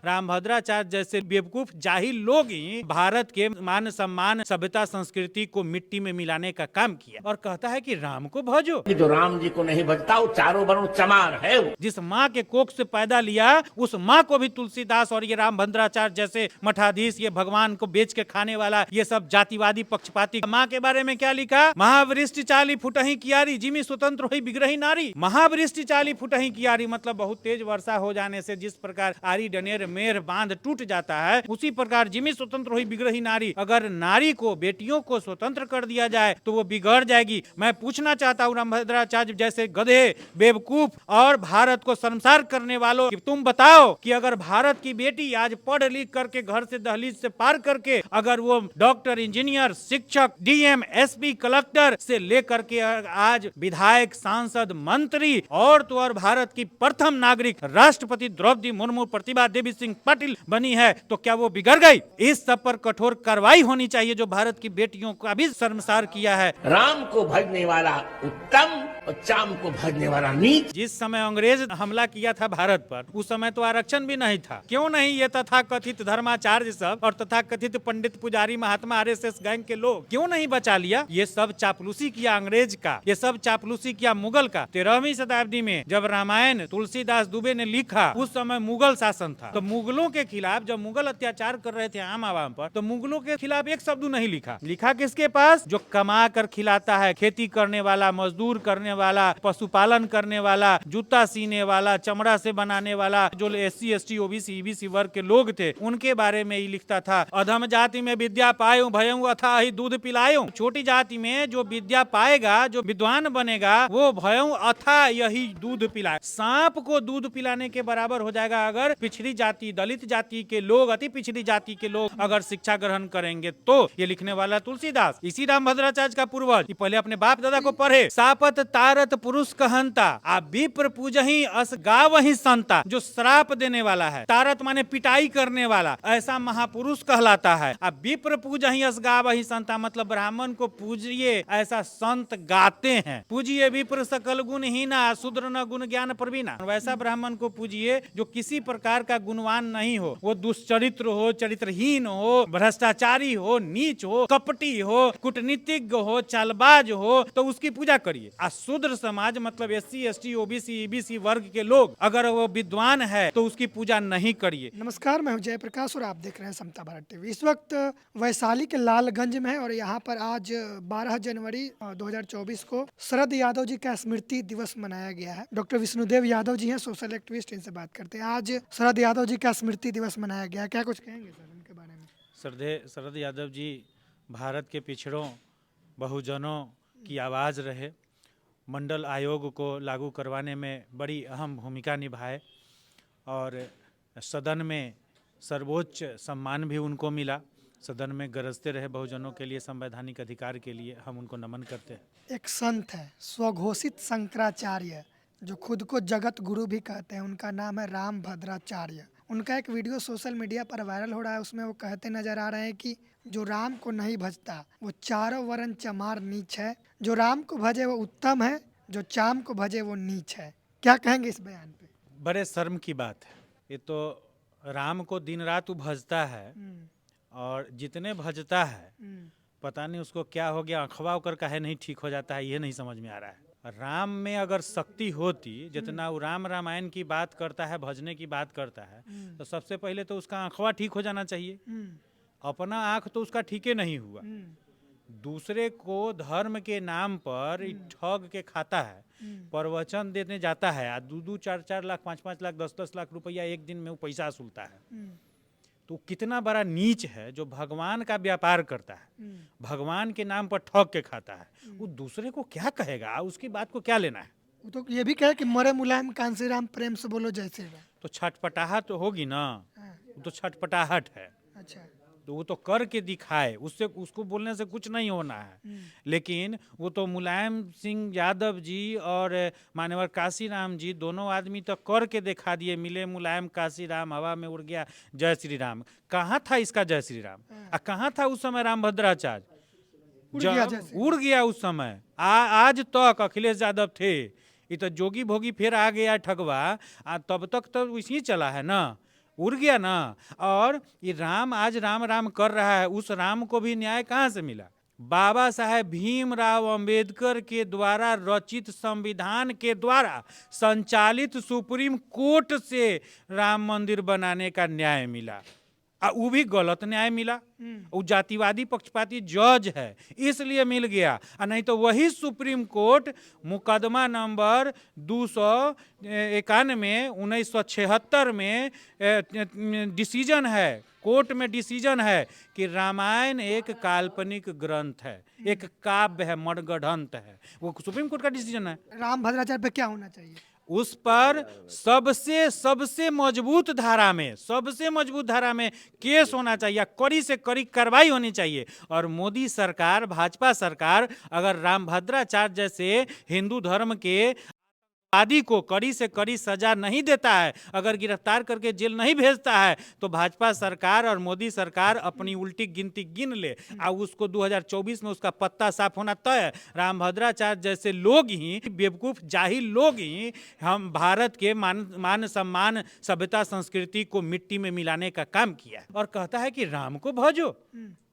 रामभद्राचार्य जैसे बेवकूफ जाहिल लोग ही भारत के मान सम्मान सभ्यता संस्कृति को मिट्टी में मिलाने का काम किया और कहता है कि राम को भजो। जो राम जी को नहीं भजता वो चारों वर्ण चमार है। वो जिस माँ के कोख से पैदा लिया उस माँ को भी तुलसीदास और ये रामभद्राचार्य जैसे मठाधीश, ये भगवान को बेच के खाने वाला, ये सब जातिवादी पक्षपाती। माँ के बारे में क्या लिखा? महावृष्टि चाली फुटही कियारी, जिमी स्वतंत्र हुई बिगरही नारी। महावृष्टि चाली फुटही कियारी मतलब बहुत तेज वर्षा हो जाने से जिस प्रकार आरी डनेर मेर बांध टूट जाता है, उसी प्रकार जिमी स्वतंत्र हुई बिगरही नारी। अगर नारी को, बेटियों को स्वतंत्र कर दिया जाए तो वो बिगड़ जाएगी। मैं पूछना चाहता हूँ रामभद्राचार्य जैसे गधे, बेवकूफ और भारत को शर्मसार करने वालों, तुम बताओ कि अगर भारत की बेटी आज पढ़ लिख करके घर से दहलीज से पार करके अगर वो डॉक्टर, इंजीनियर, शिक्षक, डीएम, एसपी, कलेक्टर से लेकर के आज विधायक, सांसद, मंत्री और तो और भारत की प्रथम नागरिक राष्ट्रपति द्रौपदी मुर्मू, प्रतिभा देवी सिंह पाटिल बनी है, तो क्या वो बिगड़ गई? इस सब पर कठोर कार्रवाई होनी चाहिए जो भारत की बेटियों का भी शर्मसार किया है। राम को भजने वाला उत्तम और चाम को भजने वाला नीच। जिस समय अंग्रेज हमला किया था भारत पर, उस समय तो आरक्षण भी नहीं था। क्यों नहीं? ये तथाकथित धर्माचार्य सब और तथाकथित पंडित, पुजारी, महात्मा, आरएसएस गैंग के लोग क्यों नहीं बचा लिया? ये सब चापलूसी किया अंग्रेज का, ये सब चापलूसी किया मुगल का। 13वीं शताब्दी में जब रामायण तुलसीदास दुबे ने लिखा, उस समय मुगल शासन था। तो मुगलों के खिलाफ जब मुगल अत्याचार कर रहे थे आम आवाम पर, तो मुगलों के खिलाफ एक शब्द नहीं लिखा। लिखा किसके पास? जो कमा कर खिलाता है, खेती करने वाला, मजदूर करने वाला, पशुपालन करने वाला, जूता सीने वाला, चमड़ा से बनाने वाला, जो एससी, एसटी, ओबीसी, ईबीसी वर्ग के लोग थे, उनके बारे में ही लिखता था। अधम जाति में विद्या पायो भयऊ अथा ही दूध पिलायो। छोटी जाति में जो विद्या पाएगा, जो विद्वान बनेगा, वो भयऊ अथा यही दूध पिलाए। सांप को दूध पिलाने के बराबर हो जाएगा अगर पिछड़ी जाति, दलित जाति के लोग, अति पिछड़ी जाति के लोग अगर शिक्षा ग्रहण करेंगे तो। ये लिखने वाला तुलसीदास, इसी रामभद्राचार्य का पूर्वज। पहले अपने बाप दादा को पढ़े। सापत तारत पुरुष कहंता आ विप्र पूजही अस गावही संता। जो श्राप देने वाला है, तारत माने पिटाई करने वाला, ऐसा महापुरुष कहलाता है। अब विप्र पूजही अस गावही संता मतलब ब्राह्मण को पूजिए ऐसा संत गाते हैं। पूजिए विप्र सकल गुणहीना, शूद्र न गुण ज्ञान प्रवीणा। वैसा ब्राह्मण को पूजिए जो किसी प्रकार का गुणवान नहीं हो, वो दुष्चरित्र हो, चरित्रहीन हो, भ्रष्टाचारी हो, नीच हो, कपटी हो, कूटनीतिज्ञ हो, चालबाज हो, तो उसकी पूजा करिए। शूद्र समाज मतलब एससी, एसटी, ओबीसी, ईबीसी वर्ग के लोग अगर वो विद्वान है तो उसकी पूजा नहीं करिए। नमस्कार, मैं हूं जयप्रकाश और आप देख रहे हैं समता भारत टीवी। इस वक्त वैशाली के लालगंज में है और यहाँ पर आज 12 जनवरी 2024 को शरद यादव जी का स्मृति दिवस मनाया गया है। डॉक्टर विष्णुदेव यादव जी हैं, सोशल एक्टिविस्ट, इनसे बात करते हैं। आज शरद यादव जी का स्मृति दिवस मनाया गया है, क्या कुछ कहेंगे सर उनके बारे में? शरद यादव जी भारत के पिछड़ों, बहुजनों की आवाज़ रहे। मंडल आयोग को लागू करवाने में बड़ी अहम भूमिका निभाए और सदन में सर्वोच्च सम्मान भी उनको मिला। सदन में गरजते रहे बहुजनों के लिए, संवैधानिक अधिकार के लिए। हम उनको नमन करते हैं। एक संत है स्वघोषित शंकराचार्य, जो खुद को जगत गुरु भी कहते हैं, उनका नाम है रामभद्राचार्य। उनका एक वीडियो सोशल मीडिया पर वायरल हो रहा है, उसमें वो कहते नजर आ रहे हैं कि जो राम को नहीं भजता वो चारों वर्ण चमार नीच है, जो राम को भजे वो उत्तम है, जो चाम को भजे वो नीच है। क्या कहेंगे इस बयान पे? बड़े शर्म की बात है। ये तो राम को दिन रात भजता है और जितने भजता है पता नहीं उसको क्या हो गया, अखवा होकर काहे नहीं ठीक हो जाता है, ये नहीं समझ में आ रहा है। राम में अगर शक्ति होती, जितना वो राम रामायण की बात करता है, भजने की बात करता है, तो सबसे पहले तो उसका आंखवा ठीक हो जाना चाहिए। अपना आंख तो उसका ठीके नहीं हुआ, दूसरे को धर्म के नाम पर ठग के खाता है, प्रवचन देने जाता है, 2-2, 4-4 लाख, 5-5 लाख, 10-10 लाख रुपया एक दिन में वो पैसा वसूलता है। तो कितना बड़ा नीच है जो भगवान का व्यापार करता है, भगवान के नाम पर ठग के खाता है। वो दूसरे को क्या कहेगा, उसकी बात को क्या लेना है? वो तो ये भी कहे कि मरे मुलायम कांसी राम, प्रेम से बोलो जय श्री राम। तो छटपटाहट तो होगी ना, वो तो छटपटाहट है। अच्छा, तो वो तो करके दिखाए, उससे उसको बोलने से कुछ नहीं होना है। लेकिन वो तो मुलायम सिंह यादव जी और मान्यवर काशीराम जी दोनों आदमी तो करके दिखा दिए। मिले मुलायम काशीराम, हवा में उड़ गया जय श्री राम। कहाँ था इसका जय श्री राम? कहाँ था उस समय रामभद्राचार्य? उड़ गया उस समय। आज तक अखिलेश यादव थे, ये तो जोगी भोगी फिर आ गया ठगवा, तब तक तो वैसे ही चला है ना। उड़ गया ना। और ये राम आज राम राम कर रहा है, उस राम को भी न्याय कहाँ से मिला? बाबा साहेब भीमराव अंबेडकर के द्वारा रचित संविधान के द्वारा संचालित सुप्रीम कोर्ट से राम मंदिर बनाने का न्याय मिला। वो भी गलत न्याय मिला। वो जातिवादी पक्षपाती जज है इसलिए मिल गया, और नहीं तो वही सुप्रीम कोर्ट मुकदमा नंबर 291 1976 में डिसीजन है, कोर्ट में डिसीजन है कि रामायण एक काल्पनिक ग्रंथ है, एक काव्य है, मणगढ़ंत है। वो सुप्रीम कोर्ट का डिसीजन है। राम भद्राचार्य पे क्या होना चाहिए? उस पर सबसे मजबूत धारा में केस होना चाहिए, कड़ी से कड़ी कार्रवाई होनी चाहिए। और मोदी सरकार, भाजपा सरकार अगर रामभद्राचार्य जैसे हिंदू धर्म के आदि को कड़ी से कड़ी सजा नहीं देता है, अगर गिरफ्तार करके जेल नहीं भेजता है, तो भाजपा सरकार और मोदी सरकार अपनी उल्टी गिनती गिन ले और उसको 2024 में उसका पत्ता साफ होना तय है। रामभद्राचार्य जैसे लोग ही, बेवकूफ़ जाहिल लोग ही हम भारत के मान सम्मान, सभ्यता, संस्कृति को मिट्टी में मिलाने का काम किया और कहता है कि राम को भजो।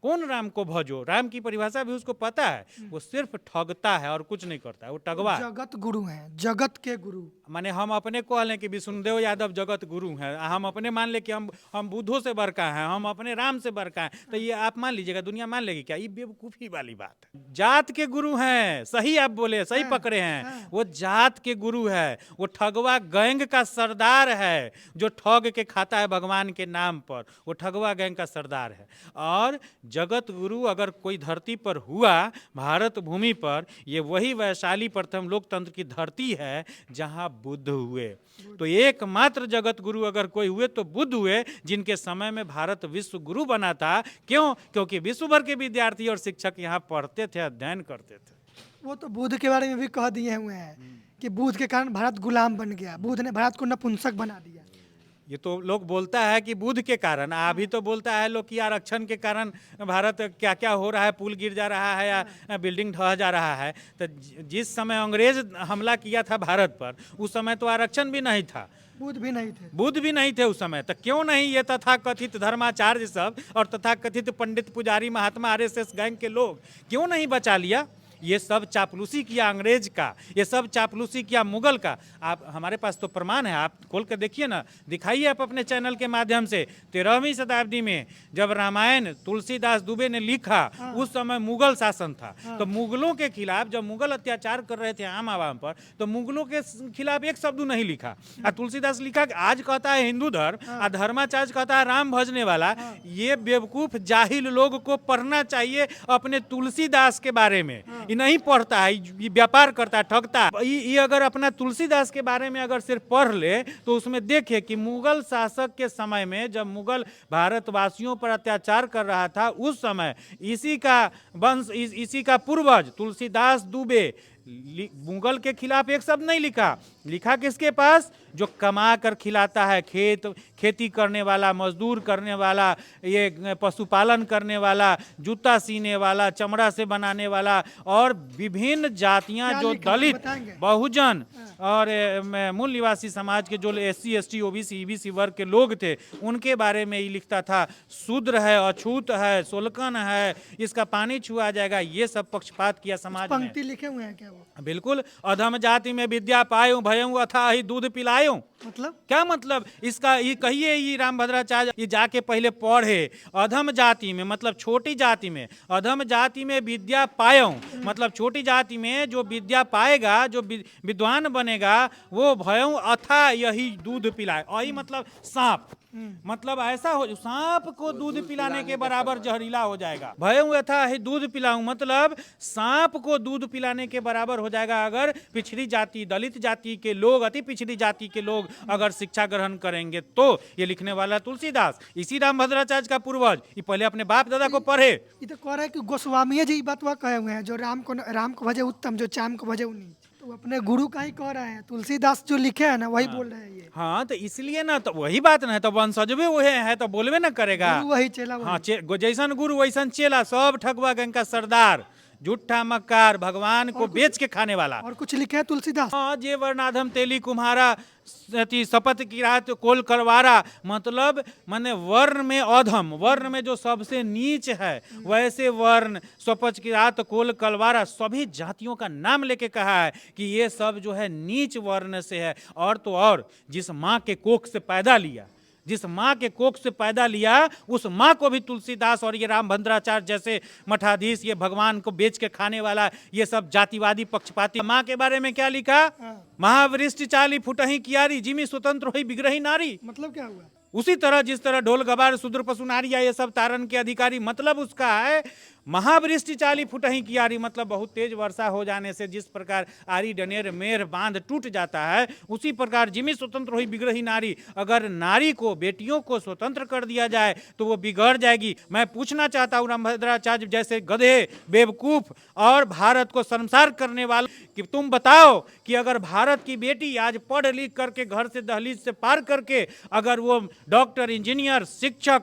कौन राम को भजो? राम की परिभाषा भी उसको पता है, वो सिर्फ ठगता है और कुछ नहीं करता है, वो ठगवा है। जगत गुरु हैं, जगत के गुरु। माने हम अपने कह लें कि विष्णुदेव यादव जगत गुरु हैं, हम अपने मान ले कि हम बुद्धों से बड़का हैं, हम अपने राम से बड़का हैं, तो ये आप मान लीजिएगा, दुनिया मान लेगी क्या? ये बेवकूफ़ी वाली बात है। जात के गुरु हैं, सही आप बोले, सही पकड़े हैं, वो जात के गुरु है, वो ठगवा गैंग का सरदार है, जो ठग के खाता है भगवान के नाम पर, वो ठगवा गैंग का सरदार है। और जगत गुरु अगर कोई धरती पर हुआ, भारत भूमि पर, ये वही वैशाली प्रथम लोकतंत्र की धरती है जहां बुद्ध हुए। तो एकमात्र जगत गुरु अगर कोई हुए तो बुद्ध हुए, जिनके समय में भारत विश्व गुरु बना था। क्यों? क्योंकि विश्व भर के विद्यार्थी और शिक्षक यहाँ पढ़ते थे, अध्ययन करते थे। वो तो बुद्ध के बारे में भी कह दिए हुए हैं कि बुद्ध के कारण भारत गुलाम बन गया, बुद्ध ने भारत को नपुंसक बना दिया। ये तो लोग बोलता है कि बुद्ध के कारण, अभी तो बोलता है लोग कि आरक्षण के कारण भारत क्या क्या हो रहा है, पुल गिर जा रहा है या बिल्डिंग ढह जा रहा है। तो जिस समय अंग्रेज हमला किया था भारत पर, उस समय तो आरक्षण भी नहीं था, बुद्ध भी नहीं थे उस समय। तो क्यों नहीं ये तथाकथित धर्माचार्य सब और तथाकथित पंडित पुजारी महात्मा RSS गैंग के लोग क्यों नहीं बचा लिया? ये सब चापलूसी किया अंग्रेज का, ये सब चापलूसी किया मुगल का। आप, हमारे पास तो प्रमाण है, आप खोल कर देखिए ना, दिखाइए आप अपने चैनल के माध्यम से। 13वीं शताब्दी में जब रामायण तुलसीदास दुबे ने लिखा, उस समय मुगल शासन था। तो मुगलों के खिलाफ जब मुगल अत्याचार कर रहे थे आम आवाम पर, तो मुगलों के खिलाफ एक शब्द नहीं लिखा। और तुलसीदास लिखा कि आज कहता है हिंदू धर्म और धर्माचार्य कहता है राम भजने वाला। ये बेवकूफ जाहिल लोग को पढ़ना चाहिए अपने तुलसीदास के बारे में। ये नहीं पढ़ता है, ये व्यापार करता है, ठगता है। ये अगर अपना तुलसीदास के बारे में अगर सिर्फ पढ़ ले तो उसमें देखे कि मुगल शासक के समय में जब मुगल भारतवासियों पर अत्याचार कर रहा था, उस समय इसी का वंश, इसी का पूर्वज तुलसीदास दुबे मुगल के खिलाफ एक शब्द नहीं लिखा। लिखा किसके पास? जो कमा कर खिलाता है, खेती करने वाला, मजदूर करने वाला, ये पशुपालन करने वाला, जूता सीने वाला, चमड़ा से बनाने वाला, और विभिन्न जातियां जो दलित, बहुजन और मूल निवासी समाज के जो SC ST OBC EBC वर्ग के लोग थे, उनके बारे में ये लिखता था। शूद्र है, अछूत है, सोलकन है, इसका पानी छुआ जाएगा। ये सब पक्षपात किया समाज में। पंक्ति लिखे हुए हैं क्या वो? बिल्कुल। अधम जाति में विद्या पायो, भयऊ अथाहि दूध पिलायो। मतलब क्या मतलब इसका? ये कहिए, ये रामभद्राचार्य ये जाके पहले पढ़े। अधम जाति में मतलब छोटी जाति में, अधम जाति में विद्या पायो मतलब छोटी जाति में जो विद्या पाएगा, जो विद्वान बनेगा, वो भयऊ अथा यही दूध पिलाए। यही मतलब सांप, मतलब ऐसा हो, सांप को दूध पिलाने के बराबर जहरीला हो जाएगा। भयऊ अथा ही दूध पिलाऊं मतलब सांप को दूध पिलाने के बराबर हो जाएगा अगर पिछड़ी जाति, दलित जाति के लोग, अति पिछड़ी जाति के लोग अगर शिक्षा ग्रहण करेंगे तो। ये लिखने वाला तुलसीदास, इसी रामभद्राचार्य का पूर्वज। ये पहले अपने बाप दादा को पढ़े। ये तो कह रहा है कि गोस्वामी जी बात वह कहे हुए हैं, जो राम को भजे उत्तम, जो चाम को भजे उन्हीं। तो अपने गुरु का ही कह रहे हैं, तुलसीदास जो लिखे हैं ना वही बोल रहे हैं ये। हाँ, तो इसलिए ना, तो वही बात ना है, तो वंशजबे वही है, तो बोलबे ना करेगा। गुरु वही, चेला वही। हाँ, जैसन गुरु वैसन चेला, सब ठगवा गैंग का सरदार। झूठा मक्कार, भगवान को बेच के खाने वाला। और कुछ लिखे हैं तुलसीदास। हाँ, जे वर्णाधम तेली कुम्हारा, अति शपथ की रात कोल करवारा, मतलब माने वर्ण में अधम, वर्ण में जो सबसे नीच है, वैसे वर्ण शपथ की रात कोल कलवारा, सभी जातियों का नाम लेके कहा है कि ये सब जो है नीच वर्ण से है। और तो और जिस माँ के कोख से पैदा लिया, जिस माँ के कोख से पैदा लिया, उस माँ को भी तुलसीदास और ये रामभद्राचार्य जैसे मठाधीश, ये भगवान को बेच के खाने वाला, ये सब जातिवादी पक्षपाती। माँ के बारे में क्या लिखा? महावृष्टि चाली फुटही कियारी, जिमी स्वतंत्र हुई बिगरही नारी। मतलब क्या हुआ? उसी तरह जिस तरह ढोल गवार शूद्र पशु नारिया ये सब तारण के अधिकारी, मतलब उसका है महावृष्टि चाली फुटही कियारी, मतलब बहुत तेज वर्षा हो जाने से जिस प्रकार आरी डनेर मेर बांध टूट जाता है, उसी प्रकार जिमी स्वतंत्र हुई बिगड़ही नारी। अगर नारी को, बेटियों को स्वतंत्र कर दिया जाए तो वो बिगड़ जाएगी। मैं पूछना चाहता हूँ रामभद्राचार्य जैसे गधे, बेवकूफ और भारत को शर्मसार करने वाले कि तुम बताओ कि अगर भारत की बेटी आज पढ़ लिख करके घर से दहलीज से पार करके अगर वो डॉक्टर, इंजीनियर, शिक्षक,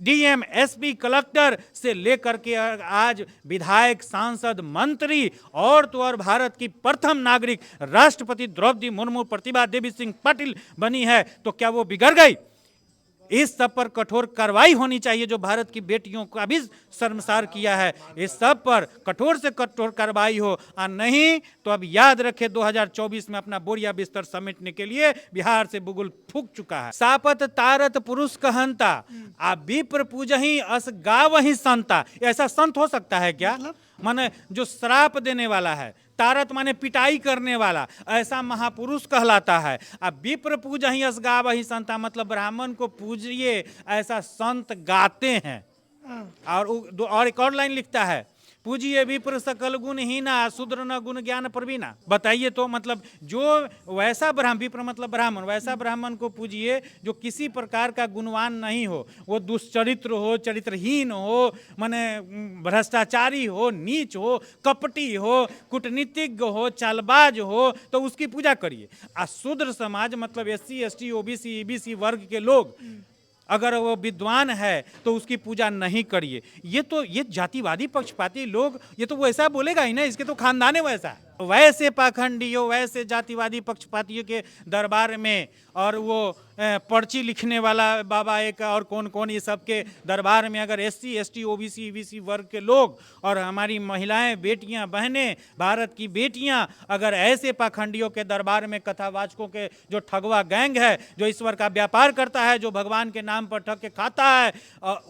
डीएम, एसपी, कलेक्टर से लेकर के आज विधायक, सांसद, मंत्री और तो और भारत की प्रथम नागरिक राष्ट्रपति द्रौपदी मुर्मू, प्रतिभा देवी सिंह पाटिल बनी है, तो क्या वो बिगड़ गई? इस सब पर कठोर कार्रवाई होनी चाहिए जो भारत की बेटियों को अभी शर्मसार किया है। इस सब पर कठोर से कठोर कार्रवाई हो, और नहीं तो अब याद रखे 2024 में अपना बोरिया बिस्तर समेटने के लिए बिहार से बुगुल फूक चुका है। सापत तारत पुरुष कहंता, आ विप्र पूजही अस गावही संता। ऐसा संत हो सकता है क्या? माने जो श्राप देने वाला है, तारत माने पिटाई करने वाला, ऐसा महापुरुष कहलाता है। अब विप्र पूजहि अस गावहि संता, मतलब ब्राह्मण को पूजिए ऐसा संत गाते हैं। और एक और लाइन लिखता है, पूजिए विप्र सकल गुणहीना, शूद्र न गुण ज्ञान प्रवीणा। बताइए तो, मतलब जो वैसा ब्राह्मण, विप्र मतलब ब्राह्मण, वैसा ब्राह्मण को पूजिए जो किसी प्रकार का गुणवान नहीं हो, वो दुष्चरित्र हो, चरित्रहीन हो, माने भ्रष्टाचारी हो, नीच हो, कपटी हो, कूटनीतिज्ञ हो, चालबाज हो, तो उसकी पूजा करिए। आ शूद्र समाज मतलब SC, ST, OBC, EBC वर्ग के लोग, अगर वो विद्वान है तो उसकी पूजा नहीं करिए। ये जातिवादी पक्षपाती लोग, ये तो वो ऐसा बोलेगा ही ना, इसके तो खानदान है वैसा है। वैसे पाखंडियों, वैसे जातिवादी पक्षपातियों के दरबार में, और वो पर्ची लिखने वाला बाबा एक और कौन कौन, ये सब के दरबार में अगर SC, ST, OBC, EBC वर्ग के लोग और हमारी महिलाएं, बेटियां, बहनें, भारत की बेटियां अगर ऐसे पाखंडियों के दरबार में, कथावाचकों के जो ठगवा गैंग है, जो ईश्वर का व्यापार करता है, जो भगवान के नाम पर ठग के खाता है,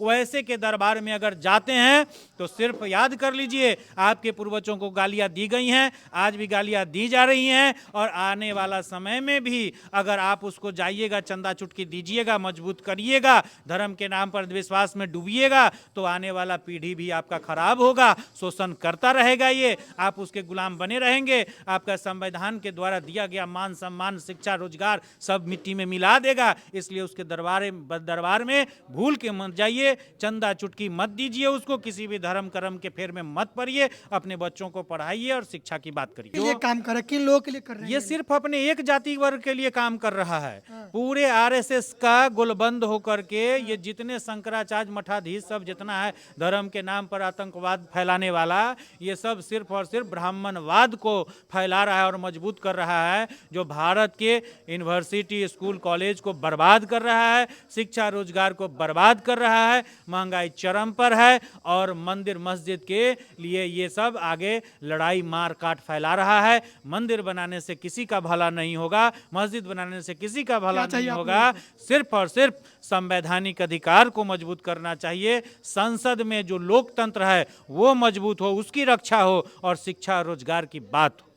वैसे के दरबार में अगर जाते हैं तो सिर्फ याद कर लीजिए, आपके पूर्वजों को गालियां दी गई हैं, आज भी गालियां दी जा रही हैं, और आने वाला समय में भी अगर आप उसको जाइएगा, चंदा चुटकी दीजिएगा, मजबूत करिएगा, धर्म के नाम पर विश्वास में डूबिएगा, तो आने वाला पीढ़ी भी आपका खराब होगा, शोषण करता रहेगा, ये आप उसके गुलाम बने रहेंगे। आपका संविधान के द्वारा दिया गया मान सम्मान, शिक्षा, रोजगार सब मिट्टी में मिला देगा। इसलिए उसके दरबार में भूल के मत जाइए, चंदा चुटकी मत दीजिए उसको, किसी भी धर्म कर्म के फेर में मत पड़िए, अपने बच्चों को पढ़ाइए और शिक्षा की बात करिए। ये काम कर रहे, किन लोगों के लिए कर रहे हैं? ये सिर्फ अपने एक जाति वर्ग के लिए काम कर रहा है। पूरे RSS का गोलबंद होकर के ये जितने शंकराचार्य, मठाधीश सब जितना है धर्म के नाम पर आतंकवाद फैलाने वाला, ये सब सिर्फ और सिर्फ ब्राह्मणवाद को फैला रहा है और मजबूत कर रहा है, जो भारत के यूनिवर्सिटी, स्कूल, कॉलेज को बर्बाद कर रहा है, शिक्षा रोजगार को बर्बाद कर रहा है, महंगाई चरम पर है, और मंदिर मस्जिद के लिए ये सब आगे लड़ाई मार काट फैला रहा है। मंदिर बनाने से किसी का भला नहीं होगा, मस्जिद बनाने से किसी का भला नहीं होगा, सिर्फ और सिर्फ संवैधानिक अधिकार को मजबूत करना चाहिए। संसद में जो लोकतंत्र है वो मजबूत हो, उसकी रक्षा हो, और शिक्षा रोजगार की बात हो।